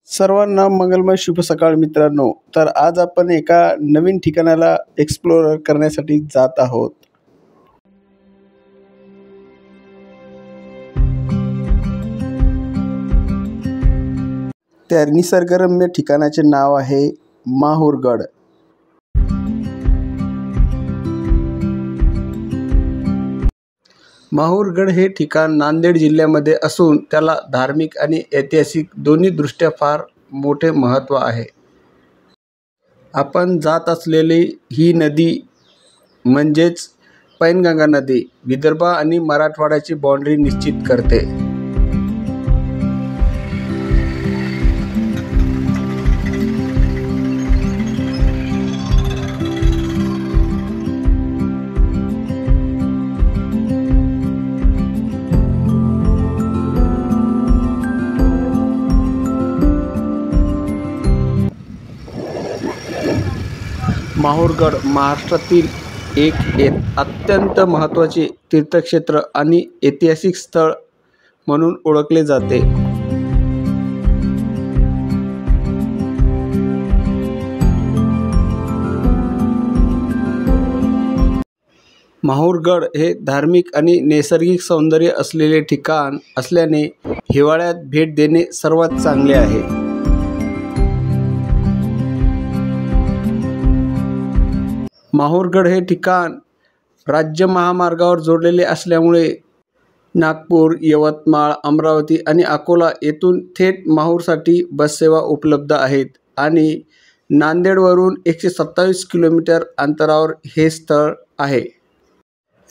सर्वांना मंगलमय शुभ सकाळ मित्रांनो. तर आज आपण एका नवीन ठिकाणाला एक्सप्लोर करण्यासाठी जात आहोत. त्या निसर्गरम्य ठिकाणाचे नाव आहे माहूरगड. माहूरगड हे ठिकाण नांदेड जिल्ह्यामध्ये असून त्याला धार्मिक आणि ऐतिहासिक दोन्ही दृष्ट्या फार मोठे महत्त्व आहे. आपण जात असलेली ही नदी म्हणजेच पैनगंगा नदी विदर्भ आणि मराठवाड्याची बाउंड्री निश्चित करते. माहूरगड महाराष्ट्रातील एक अत्यंत महत्त्वाचे तीर्थक्षेत्र आणि ऐतिहासिक स्थळ म्हणून ओळखले जाते. माहूरगड हे धार्मिक आणि नैसर्गिक सौंदर्य असलेले ठिकाण असल्याने हिवाळ्यात भेट देणे सर्वात चांगले आहे. माहूरगड हे ठिकाण राज्य महामार्गावर जोडलेले असल्यामुळे नागपूर, यवतमाळ, अमरावती आणि अकोला येथून थेट माहूरसाठी बससेवा उपलब्ध आहेत आणि नांदेडवरून 127 किलोमीटर अंतरावर हे स्थळ आहे.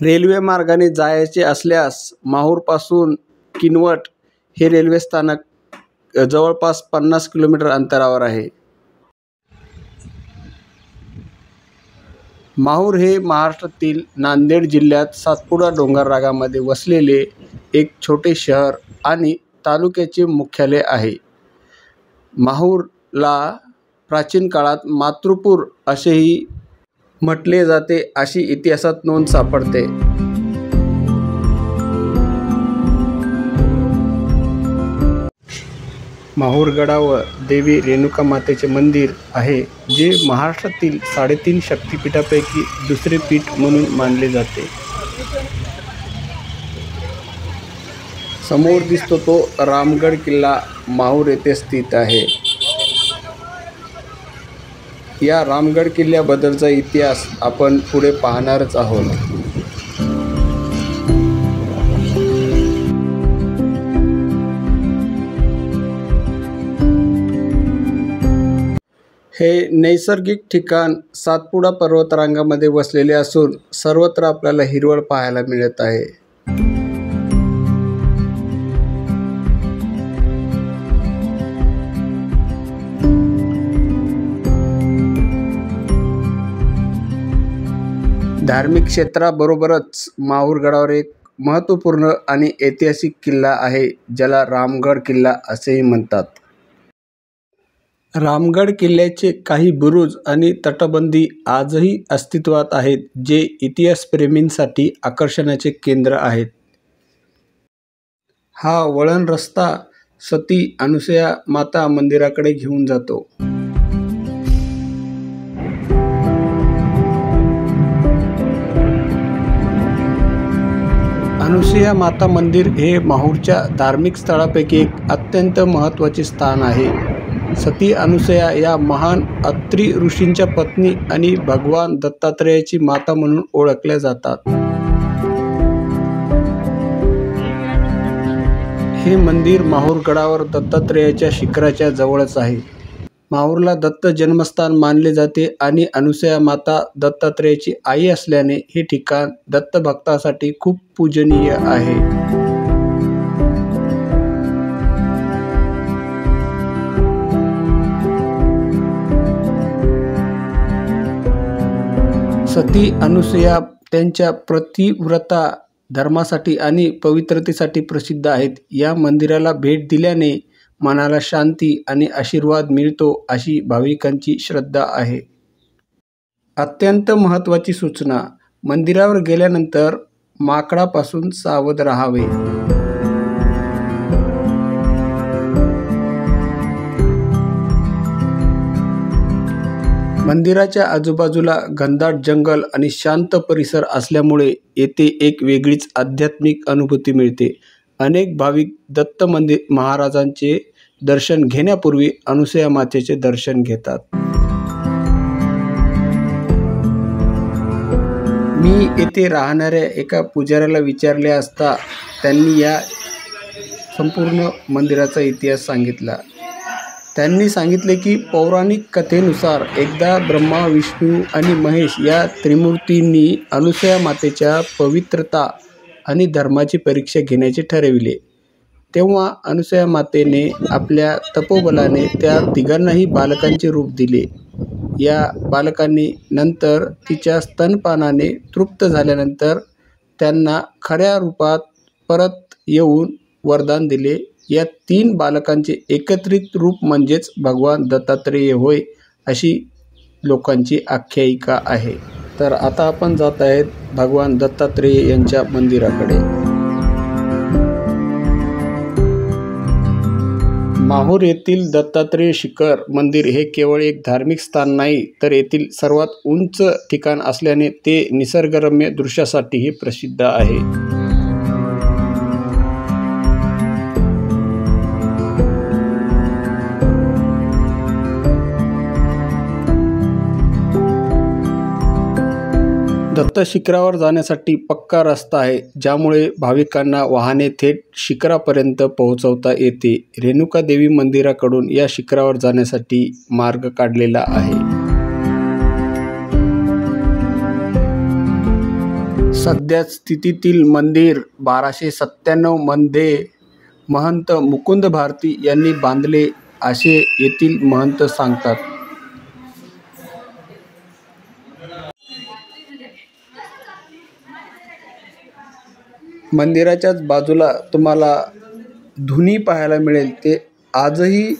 रेल्वे मार्गाने जायचे असल्यास माहूरपासून किनवट हे रेल्वे स्थानक जवळपास 50 किलोमीटर अंतरावर आहे. माहूर हे महाराष्ट्रातील नांदेड जिल्ह्यात सातपुडा डोंगर रांगामध्ये वसलेले एक छोटे शहर आणि तालुक्याचे मुख्यालय आहे. माहूरला प्राचीन काळात मातृपूर असेही म्हटले जाते अशी इतिहासात नोंद सापडते. माहूरगडावर देवी रेणुका मातेचे मंदिर आहे, जे महाराष्ट्रातील 3.5 शक्तिपीठापैकी दुसरे पीठ म्हणून मानले जाते. समोर दिसतो तो रामगड किल्ला माहूर येथे स्थित आहे. या रामगड किल्ल्याबद्दलचा इतिहास आपण पुढे पाहणारच आहोत. हे नैसर्गिक ठिकाण सातपुडा पर्वतरांगामध्ये वसलेले असून सर्वत्र आपल्याला हिरवळ पाहायला मिळत आहे. धार्मिक क्षेत्राबरोबरच माहूरगडावर एक महत्त्वपूर्ण आणि ऐतिहासिक किल्ला आहे, ज्याला रामगड किल्ला असेही म्हणतात. रामगड किल्ल्याचे काही बुरुज आणि तटबंदी आजही अस्तित्वात आहेत, जे इतिहासप्रेमींसाठी आकर्षणाचे केंद्र आहेत. हा वळण रस्ता सती अनुसूया माता मंदिराकडे घेऊन जातो. अनुसूया माता मंदिर हे माहूरच्या धार्मिक स्थळापैकी एक अत्यंत महत्त्वाचे स्थान आहे. सती अनुसूया या महान अत्री ऋषींच्या पत्नी आणि भगवान दत्तात्रेयाची माता म्हणून ओळखल्या जातात. हे मंदिर माहूरगडावर दत्तात्रेयाच्या शिखराच्या जवळच आहे. माहूरला दत्त जन्मस्थान मानले जाते आणि अनुसूया माता दत्तात्रेयाची आई असल्याने हे ठिकाण दत्तभक्तांसाठी खूप पूजनीय आहे. सती अनुसूया त्यांच्या पतिव्रता धर्मासाठी आणि पवित्रतेसाठी प्रसिद्ध आहेत. या मंदिराला भेट दिल्याने मनाला शांती आणि आशीर्वाद मिळतो अशी भाविकांची श्रद्धा आहे. अत्यंत महत्त्वाची सूचना: मंदिरावर गेल्यानंतर माकडापासून सावध राहावे. मंदिराच्या आजूबाजूला घनदाट जंगल आणि शांत परिसर असल्यामुळे येथे एक वेगळीच आध्यात्मिक अनुभूती मिळते. अनेक भाविक दत्त महाराजांचे दर्शन घेण्यापूर्वी अनुसूया मातेचे दर्शन घेतात. मी येथे राहणाऱ्या एका पुजाऱ्याला विचारले असता त्यांनी या संपूर्ण मंदिराचा इतिहास सांगितला. त्यांनी सांगितले की पौराणिक कथेनुसार एकदा ब्रह्मा, विष्णू आणि महेश या त्रिमूर्तींनी अनुसूया मातेच्या पवित्रता आणि धर्माची परीक्षा घेण्याचे ठरविले. तेव्हा अनुसूया मातेने आपल्या तपोबलाने त्या तिघांनाही बालकांचे रूप दिले. या बालकांनी नंतर तिच्या स्तनपानाने तृप्त झाल्यानंतर त्यांना खऱ्या रूपात परत येऊन वरदान दिले. या 3 बालकांचे एकत्रित रूप म्हणजेच भगवान दत्तात्रेय होय, अशी लोकांची आख्यायिका आहे. तर आता आपण जात आहेत भगवान दत्तात्रेय यांच्या मंदिराकडे. माहूर येथील दत्तात्रेय शिखर मंदिर हे केवळ एक धार्मिक स्थान नाही, तर येथील सर्वात उंच ठिकाण असल्याने ते निसर्गरम्य दृश्यासाठीही प्रसिद्ध आहे. दत्त शिखरावर जाण्यासाठी पक्का रस्ता आहे, ज्यामुळे भाविकांना वाहने थेट शिखरापर्यंत पोहोचवता येते. रेणुका देवी मंदिराकडून या शिखरावर जाण्यासाठी मार्ग काढलेला आहे. सध्या स्थितीतील मंदिर 1297 मध्ये महंत मुकुंद भारती यांनी बांधले असे येथील महंत सांगतात. मंदिराच्याच बाजूला तुम्हाला धुनी पाहायला मिळेल, ते आजही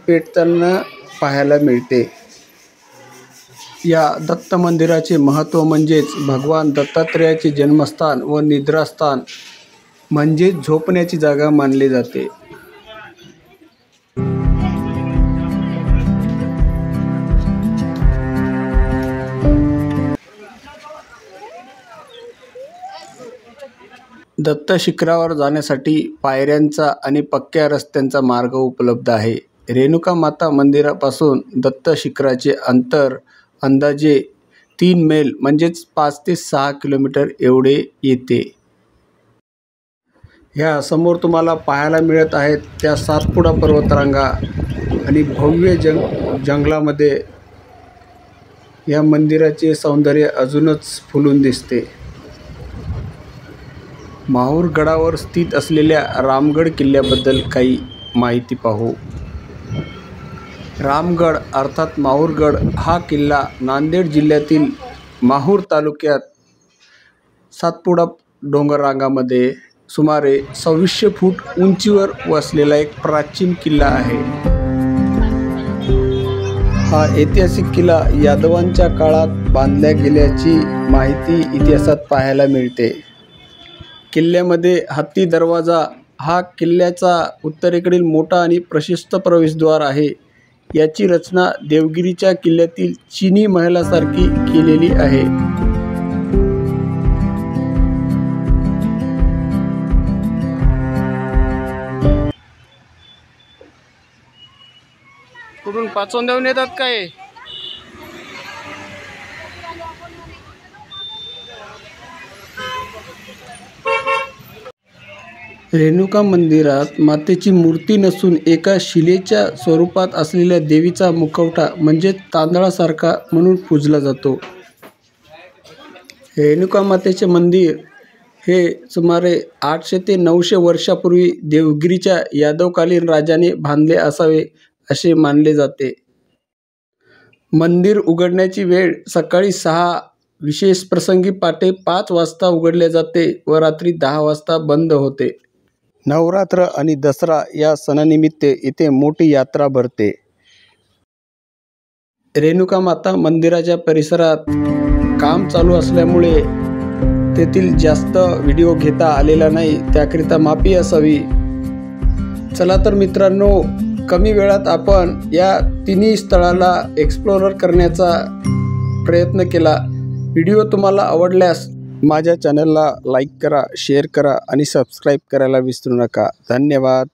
पेटताना पाहायला मिळते. या दत्त मंदिराचे महत्त्व म्हणजेच भगवान दत्तात्रेयाचे जन्मस्थान व निद्रास्थान म्हणजे झोपण्याची जागा मानले जाते. दत्त शिखरावर जाण्यासाठी पायऱ्यांचा आणि पक्क्या रस्त्यांचा मार्ग उपलब्ध आहे. रेणुका माता मंदिरापासून दत्त शिखराचे अंतर अंदाजे 3 मैल म्हणजेच 5 ते 6 किलोमीटर एवढे येते. ह्या समोर तुम्हाला पाहायला मिळत आहेत त्या सातपुडा पर्वतरांगा आणि भव्य जंगलामध्ये या मंदिराचे सौंदर्य अजूनच फुलून दिसते. माहूर गडावर स्थित असलेल्या रामगड किल्ल्याबद्दल काही माहिती पाहू. रामगड अर्थात माहूरगड हा किल्ला नांदेड जिल्ह्यातील माहूर तालुक्यात सातपुडा डोंगररांगामध्ये सुमारे 2600 फूट उंचीवर वसलेला एक प्राचीन किल्ला आहे. हा ऐतिहासिक किल्ला यादवांच्या काळात बांधल्या गेल्याची माहिती इतिहासात पाहायला मिळते. किल्ल्यामध्ये हत्ती दरवाजा हा किल्ल्याचा उत्तरेकडील मोठा आणि प्रशस्त प्रवेशद्वार आहे. याची रचना देवगिरीच्या किल्ल्यातील चिनी महलासारखी केलेली आहे. कुठून पाचवून देऊन येतात काय? रेणुका मंदिरात मातेची मूर्ती नसून एका शिलेच्या स्वरूपात असलेल्या देवीचा मुखवटा म्हणजे तांदळासारखा म्हणून पूजला जातो. रेणुका मातेचे मंदिर हे सुमारे 800 ते 900 वर्षापूर्वी देवगिरीच्या यादवकालीन राजाने बांधले असावे असे मानले जाते. मंदिर उघडण्याची वेळ सकाळी 6, विशेष प्रसंगी पहाटे 5 वाजता उघडले जाते व रात्री 10 वाजता बंद होते. नवरात्र आणि दसरा या सणानिमित्त इथे मोठी यात्रा भरते. रेणुका माता मंदिराच्या परिसरात काम चालू असल्यामुळे तेथील जास्त व्हिडिओ घेता आलेला नाही, त्याकरिता माफी असावी. चला तर मित्रांनो, कमी वेळात आपण या तिन्ही स्थळाला एक्सप्लोर करण्याचा प्रयत्न केला। व्हिडिओ तुम्हाला आवडल्यास माझ्या चॅनलला लाईक करा, शेअर करा आणि सबस्क्राईब करायला विसरू नका। धन्यवाद।